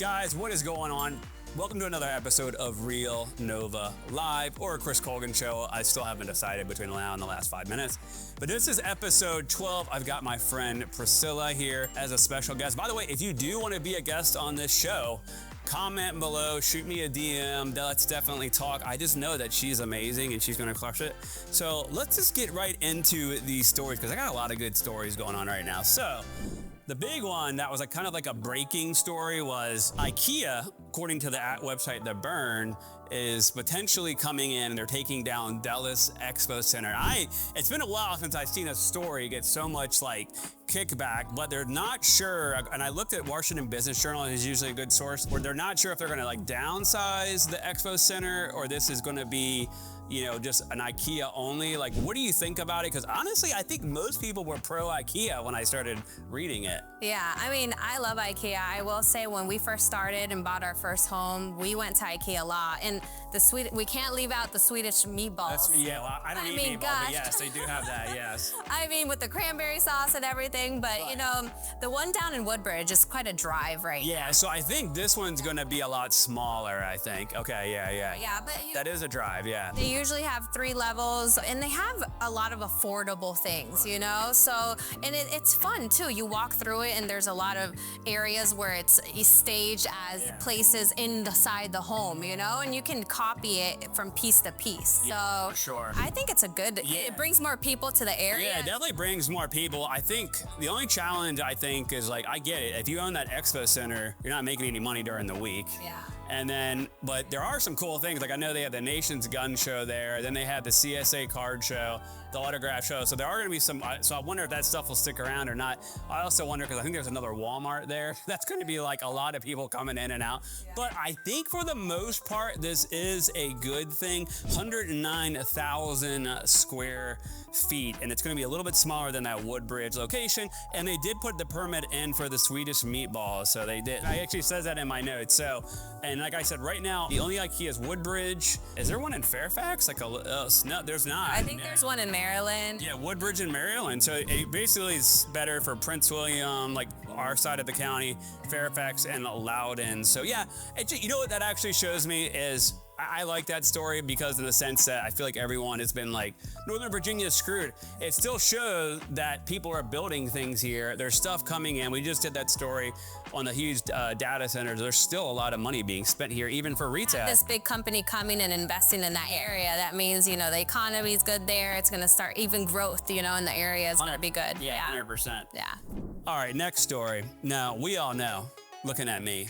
Guys, what is going on? Welcome to another episode of Real NoVa Live or Chris Colgan Show. I still haven't decided between now and the last 5 minutes. But this is episode 12. I've got my friend Priscilla here as a special guest. By the way, if you do want to be a guest on this show, comment below, shoot me a DM. Let's definitely talk. I just know that she's amazing and she's going to crush it. So let's just get right into these stories because I got a lot of good stories going on right now. So the big one that was kind of like a breaking story was IKEA, according to the website The Burn, is potentially coming in and they're taking down Dallas Expo Center. It's been a while since I've seen a story get so much kickback, but they're not sure. And I looked at Washington Business Journal, is usually a good source, where they're not sure if they're going to downsize the Expo Center or this is going to be, just an IKEA only. What do you think about it? Because honestly, I think most people were pro IKEA when I started reading it. Yeah, I love IKEA. I will say when we first started and bought our first home, we went to IKEA a lot. And we can't leave out the Swedish meatballs. I don't eat meatballs, but yes, they do have that, yes. With the cranberry sauce and everything, but the one down in Woodbridge is quite a drive right now. Yeah, so I think this one's gonna be a lot smaller, I think. Okay, yeah. Yeah, but that is a drive, yeah. They usually have 3 levels and they have a lot of affordable things, So, and it's fun too. You walk through it and there's a lot of areas where it's staged as places inside the home, and you can copy it from piece to piece. Yeah, so for sure. I think it's it brings more people to the area. Yeah, it definitely brings more people. I think the only challenge is I get it. If you own that expo center, you're not making any money during the week. Yeah. And then, but there are some cool things. I know they have the Nation's Gun Show there. Then they have the CSA card show, the autograph show. So there are going to be some, so I wonder if that stuff will stick around or not. I also wonder, because I think there's another Walmart there. That's going to be a lot of people coming in and out. Yeah. But I think for the most part, this is a good thing. 109,000 square feet. And it's going to be a little bit smaller than that Woodbridge location. And they did put the permit in for the Swedish meatballs. So they did. I actually says that in my notes. So, and like I said, right now, the only IKEA is Woodbridge. Is there one in Fairfax? No, there's not. I think there's one in Maryland. Yeah, Woodbridge in Maryland. So it basically is better for Prince William, our side of the county, Fairfax and Loudoun. So yeah, what that actually shows me is I like that story because of the sense that I feel like everyone has been Northern Virginia is screwed. It still shows that people are building things here. There's stuff coming in. We just did that story on the huge data centers. There's still a lot of money being spent here, even for retail. This big company coming and investing in that area, that means, the economy is good there. It's going to start even growth, in the area is going to be good. Yeah, 100%. Yeah. All right, next story. Now, we all know, looking at me,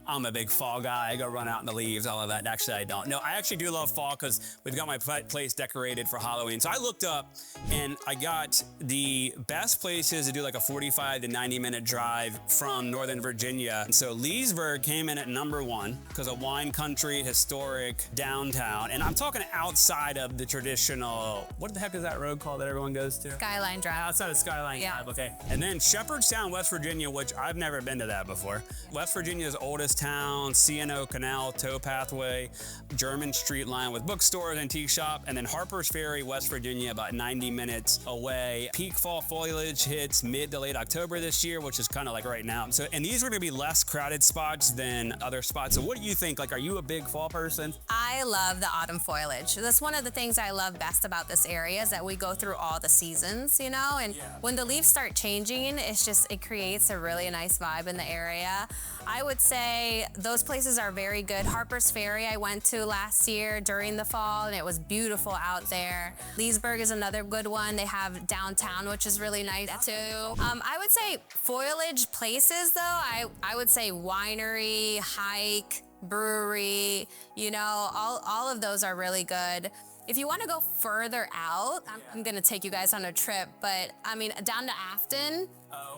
I'm a big fall guy. I go run out in the leaves, all of that. Actually, I don't. No, I actually do love fall because we've got my place decorated for Halloween. So I looked up and I got the best places to do a 45 to 90 minute drive from Northern Virginia. And so Leesburg came in at number 1 because of wine country, historic, downtown. And I'm talking outside of the traditional, what the heck is that road called that everyone goes to? Skyline Drive. Outside of Skyline Drive, okay. And then Shepherdstown, West Virginia, which I've never been to that before. West Virginia's oldest town, C&O Canal, tow pathway, German street line with bookstores, antique shop, and then Harper's Ferry, West Virginia, about 90 minutes away. Peak fall foliage hits mid to late October this year, which is kind of right now. So, and these are going to be less crowded spots than other spots. So what do you think? Are you a big fall person? I love the autumn foliage. That's one of the things I love best about this area is that we go through all the seasons, and when the leaves start changing, it creates a really nice vibe in the area. I would say those places are very good. Harper's Ferry I went to last year during the fall and it was beautiful out there. Leesburg is another good one. They have downtown, which is really nice too. I would say foliage places though, I would say winery, hike, brewery, all of those are really good. If you want to go further out, I'm going to take you guys on a trip, but down to Afton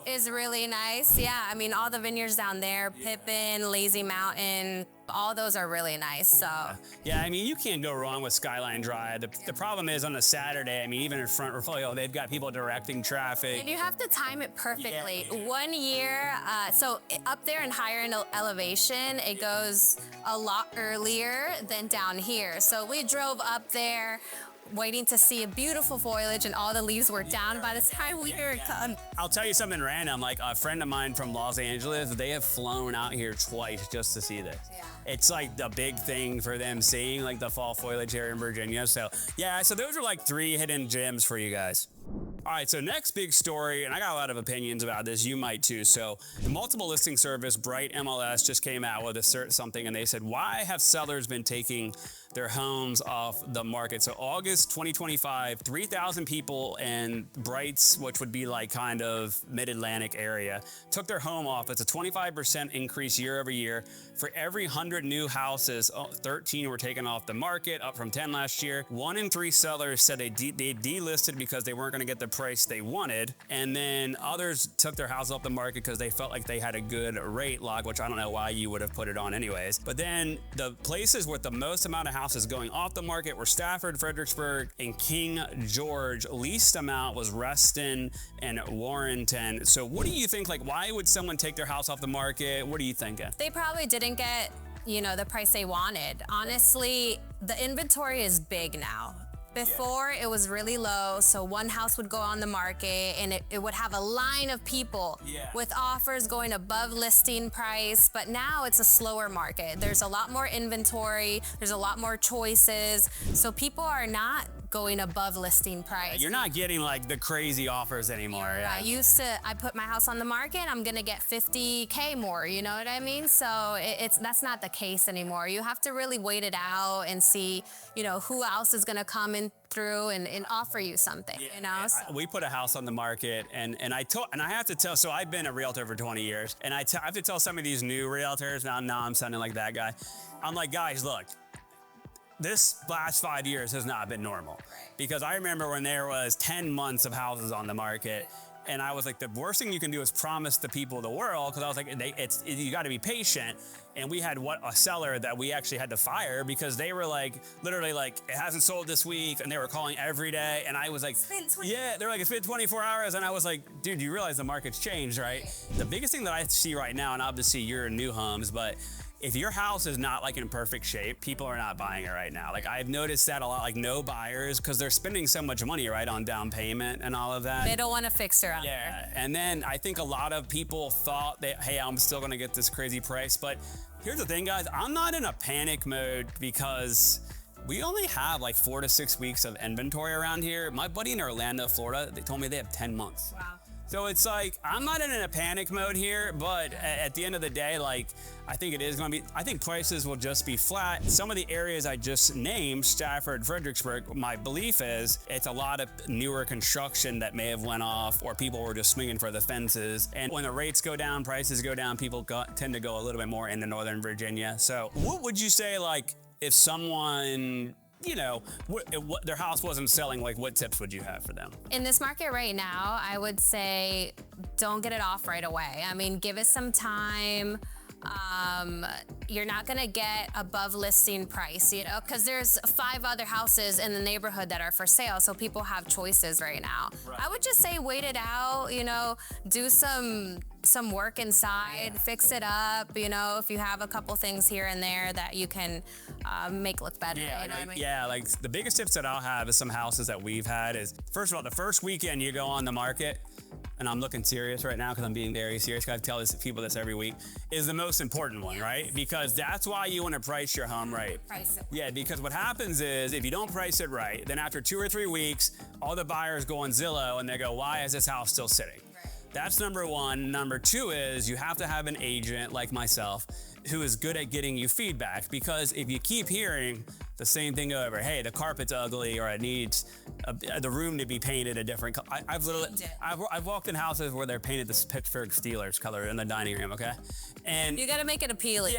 is really nice. Yeah, all the vineyards down there, Pippin, Lazy Mountain, all those are really nice. So yeah, you can't go wrong with Skyline Drive. The problem is on a Saturday, even in Front Royal, they've got people directing traffic. And you have to time it perfectly. Yeah. 1 year, so up there in higher elevation, it goes a lot earlier than down here. So we drove up there. waiting to see a beautiful foliage, and all the leaves were down by the time we were come. I'll tell you something random. Like a friend of mine from Los Angeles, they have flown out here twice just to see this. Yeah. It's like the big thing for them seeing like the fall foliage here in Virginia. So yeah, so those are like 3 hidden gems for you guys. All right, so next big story, and I got a lot of opinions about this, you might too. So the multiple listing service, Bright MLS, just came out with something, and they said, why have sellers been taking their homes off the market? So August 2025, 3,000 people in Bright's, which would be like kind of mid-Atlantic area, took their home off. It's a 25% increase year over year. For every 100 new houses, 13 were taken off the market, up from 10 last year. 1 in 3 sellers said they delisted because they weren't going to get the price they wanted. And then others took their house off the market because they felt like they had a good rate lock, which I don't know why you would have put it on anyways. But then the places with the most amount of houses going off the market were Stafford, Fredericksburg, and King George. Least amount was Reston and Warrenton. So what do you think? Like, why would someone take their house off the market? What are you thinking? They probably didn't get, the price they wanted. Honestly, the inventory is big now. Before, it was really low, so one house would go on the market and it would have a line of people with offers going above listing price, but now it's a slower market. There's a lot more inventory, there's a lot more choices, so people are not going above listing price. You're not getting like the crazy offers anymore. I put my house on the market, I'm gonna get 50K more, you know what I mean? So that's not the case anymore. You have to really wait it out and see, who else is gonna come in through and offer you something, So. We put a house on the market, and I have to tell, so I've been a realtor for 20 years, and I have to tell some of these new realtors, now I'm sounding like that guy. I'm like, guys, look, this last 5 years has not been normal, because I remember when there was 10 months of houses on the market, and I was like, the worst thing you can do is promise the people the world, because I was like, you got to be patient. And we had a seller that we actually had to fire because they were like, literally like, it hasn't sold this week, and they were calling every day, and I was like, they're like, it's been 24 hours, and I was like, dude, you realize the market's changed, right? The biggest thing that I see right now, and obviously you're in new homes, but if your house is not like in perfect shape, people are not buying it right now. Like I've noticed that a lot, like no buyers, because they're spending so much money, right, on down payment and all of that. They don't want to fix her up. Yeah, and then I think a lot of people thought that, hey, I'm still gonna get this crazy price. But here's the thing, guys, I'm not in a panic mode because we only have like 4 to 6 weeks of inventory around here. My buddy in Orlando, Florida, they told me they have 10 months. Wow. So it's like, I'm not in a panic mode here, but at the end of the day, like, I think I think prices will just be flat. Some of the areas I just named, Stafford, Fredericksburg, my belief is it's a lot of newer construction that may have went off, or people were just swinging for the fences. And when the rates go down, prices go down, people tend to go a little bit more into Northern Virginia. So what would you say, like, if someone, their house wasn't selling, like what tips would you have for them? In this market right now, I would say don't get it off right away. I mean, give it some time. You're not gonna get above listing price, because there's 5 other houses in the neighborhood that are for sale, so people have choices right now. Right. I would just say wait it out, do some work inside, fix it up, if you have a couple things here and there that you can make look better. Like the biggest tips that I'll have is some houses that we've had is, first of all, the first weekend you go on the market, and I'm looking serious right now because I'm being very serious, I tell people this every week, is the most important one, right? Because that's why you want to price your home right. Price it. Yeah, because what happens is if you don't price it right, then after 2 or 3 weeks, all the buyers go on Zillow and they go, why is this house still sitting? Right. That's number one. Number two is you have to have an agent like myself who is good at getting you feedback, because if you keep hearing the same thing over, hey, the carpet's ugly, or it needs the room to be painted a different color. I've walked in houses where they're painted this Pittsburgh Steelers color in the dining room, okay? And you gotta make it appealing.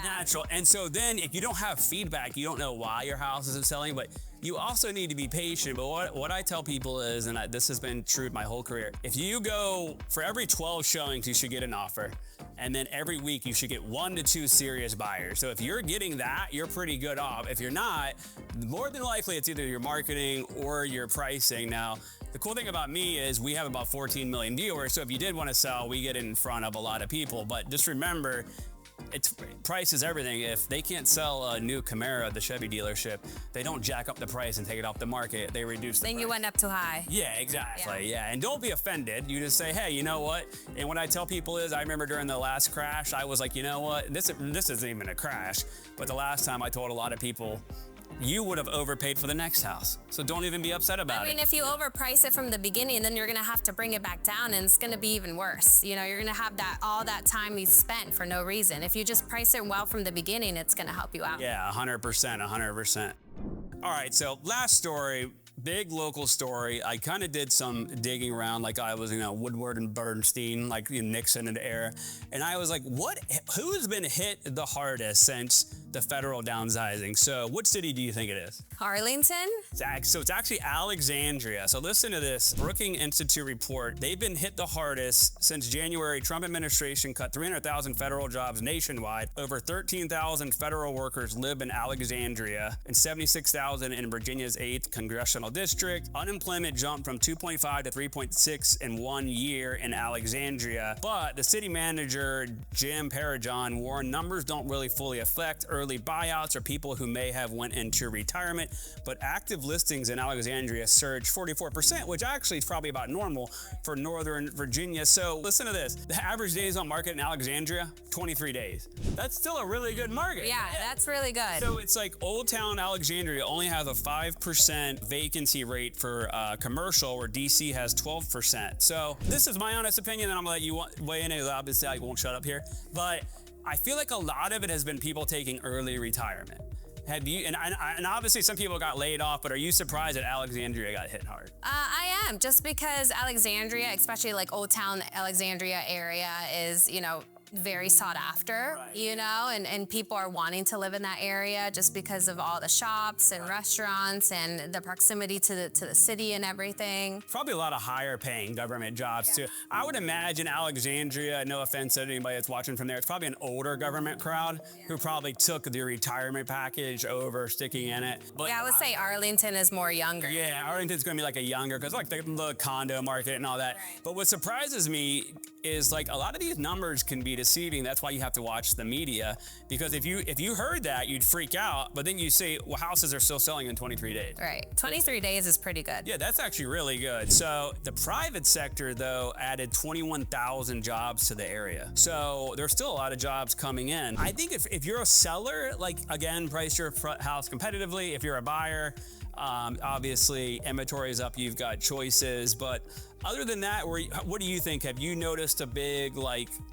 Natural. And so then if you don't have feedback, you don't know why your house isn't selling, but you also need to be patient. But what I tell people is, and this has been true my whole career, if you go, for every 12 showings, you should get an offer. And then every week you should get 1 to 2 serious buyers. So if you're getting that, you're pretty good off. If you're not, more than likely it's either your marketing or your pricing. Now, the cool thing about me is we have about 14 million viewers. So if you did want to sell, we get in front of a lot of people. But just remember, it's price is everything. If they can't sell a new Camaro at the Chevy dealership, they don't jack up the price and take it off the market. They reduce the price. Then you went up too high. Yeah, exactly. Yeah. And don't be offended. You just say, hey, you know what? And what I tell people is, I remember during the last crash, I was like, you know what? This isn't even a crash. But the last time I told a lot of people, you would have overpaid for the next house. So don't even be upset about it. I mean, if you overprice it from the beginning, then you're gonna have to bring it back down and it's gonna be even worse. You know, you're gonna have all that time you spent for no reason. If you just price it well from the beginning, it's gonna help you out. Yeah, 100%, 100%. All right, so last story, big local story. I kind of did some digging around, like I was, Woodward and Bernstein, like Nixon and era. And I was like, who has been hit the hardest since the federal downsizing? So what city do you think it is? Arlington? So it's actually Alexandria. So listen to this Brookings Institute report. They've been hit the hardest since January. Trump administration cut 300,000 federal jobs nationwide. Over 13,000 federal workers live in Alexandria and 76,000 in Virginia's 8th congressional district. Unemployment jumped from 2.5 to 3.6 in 1 year in Alexandria. But the city manager, Jim Parajon, warned numbers don't really fully affect early buyouts or people who may have went into retirement. But active listings in Alexandria surged 44%, which actually is probably about normal for Northern Virginia. So listen to this. The average days on market in Alexandria, 23 days. That's still a really good market. Yeah, that's really good. So it's like Old Town Alexandria only has a 5% vacancy rate for commercial, where DC has 12%. So this is my honest opinion, and I'm gonna let you weigh in. Obviously, I won't shut up here, but I feel like a lot of it has been people taking early retirement. Have you, and obviously some people got laid off, but are you surprised that Alexandria got hit hard? I am, just because Alexandria, especially like Old Town Alexandria area, is, very sought after, and people are wanting to live in that area just because of all the shops and restaurants and the proximity to the city and everything. Probably a lot of higher paying government jobs too. I would imagine Alexandria, no offense to anybody that's watching from there, it's probably an older government crowd who probably took the retirement package over sticking in it. But yeah, I would say Arlington is more younger. Yeah, Arlington's gonna be like a younger, because like the condo market and all that. But what surprises me is like a lot of these numbers can be deceiving. That's why you have to watch the media, because if you heard that, you'd freak out, but then you say, well, houses are still selling in 23 days. Right, 23 days is pretty good. Yeah, that's actually really good. So the private sector, though, added 21,000 jobs to the area. So there's still a lot of jobs coming in. I think if you're a seller, like, again, price your house competitively. If you're a buyer, obviously inventory is up, you've got choices, but other than that, what do you think? Have you noticed a big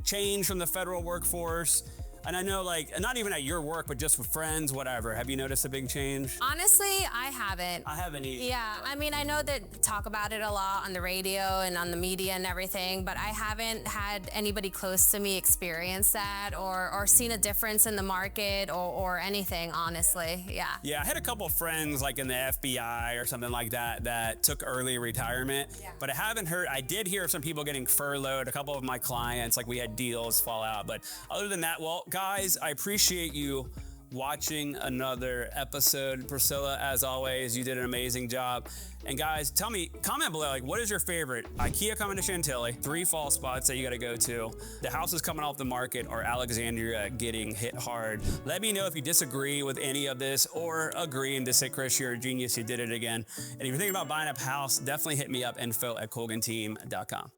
change from the federal workforce? And I know, not even at your work, but just with friends, whatever. Have you noticed a big change? Honestly, I haven't. I haven't either. Yeah, I mean, I know that talk about it a lot on the radio and on the media and everything, but I haven't had anybody close to me experience that or seen a difference in the market or anything, honestly. Yeah. Yeah, I had a couple friends in the FBI or something like that took early retirement, but I did hear of some people getting furloughed. A couple of my clients, we had deals fall out, but other than that, well, guys, I appreciate you watching another episode. Priscilla, as always, you did an amazing job. And guys, tell me, comment below, what is your favorite? IKEA coming to Chantilly, 3 fall spots that you gotta go to, the houses coming off the market, or Alexandria getting hit hard. Let me know if you disagree with any of this or agree and just say, Chris, you're a genius, you did it again. And if you're thinking about buying a house, definitely hit me up, info@colganteam.com.